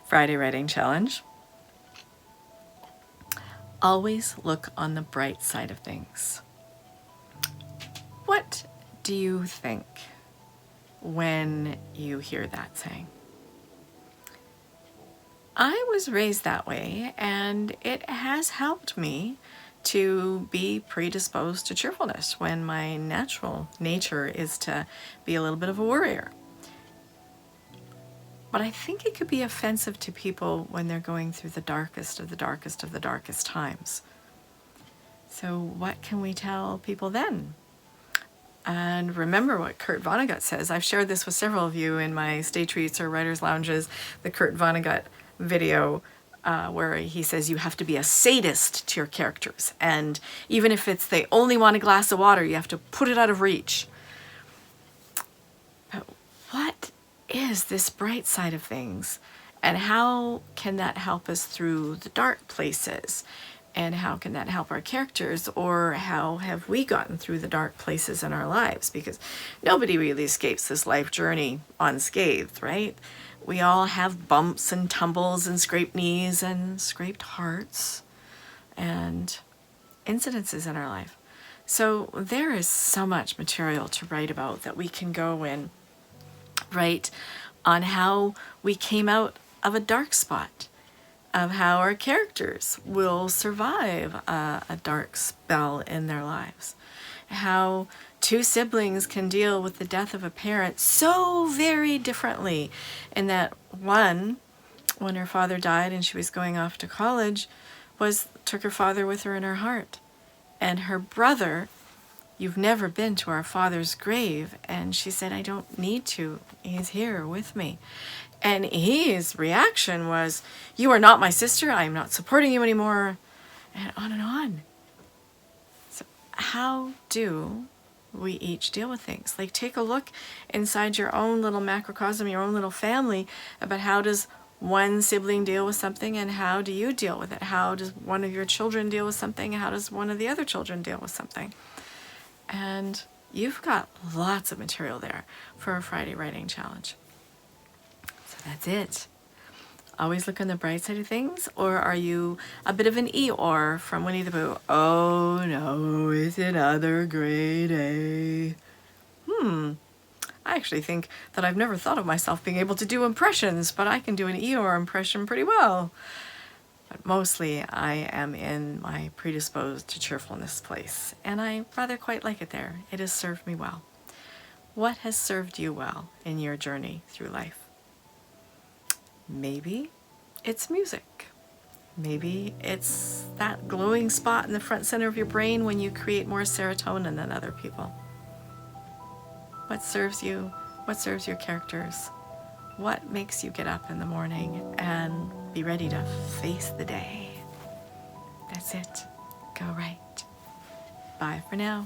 Friday Writing Challenge. Always look on the bright side of things. What do you think when you hear that saying? I was raised that way, and it has helped me to be predisposed to cheerfulness when my natural nature is to be a little bit of a worrier. But I think it could be offensive to people when they're going through the darkest of the darkest of the darkest times. So what can we tell people then? And remember what Kurt Vonnegut says. I've shared this with several of you in my Stay Treats or Writers' Lounges, the Kurt Vonnegut video, where he says you have to be a sadist to your characters. And even if it's they only want a glass of water, you have to put it out of reach. But what is this bright side of things? And how can that help us through the dark places? And how can that help our characters? Or how have we gotten through the dark places in our lives? Because nobody really escapes this life journey unscathed, right? We all have bumps and tumbles and scraped knees and scraped hearts and incidences in our life. So there is so much material to write about that we can go and write on how we came out of a dark spot, of how our characters will survive a dark spell in their lives, how two siblings can deal with the death of a parent so very differently, in that one, when her father died and she was going off to college, took her father with her in her heart, and her brother, "You've never been to our father's grave," and she said, "I don't need to, he's here with me." And his reaction was, "You are not my sister, I'm not supporting you anymore," and on and on. So how do we each deal with things? Like, take a look inside your own little macrocosm, your own little family, about how does one sibling deal with something and how do you deal with it? How does one of your children deal with something and how does one of the other children deal with something? And you've got lots of material there for a Friday Writing Challenge. So that's it. Always look on the bright side of things, or are you a bit of an Eeyore from Winnie the Pooh? Oh no, it's another gray day. I actually think that I've never thought of myself being able to do impressions, but I can do an Eeyore impression pretty well. But mostly I am in my predisposed to cheerfulness place, and I rather quite like it there. It has served me well. What has served you well in your journey through life? Maybe it's music. Maybe it's that glowing spot in the front center of your brain when you create more serotonin than other people. What serves you? What serves your characters? What makes you get up in the morning and be ready to face the day? That's it. Go right. Bye for now.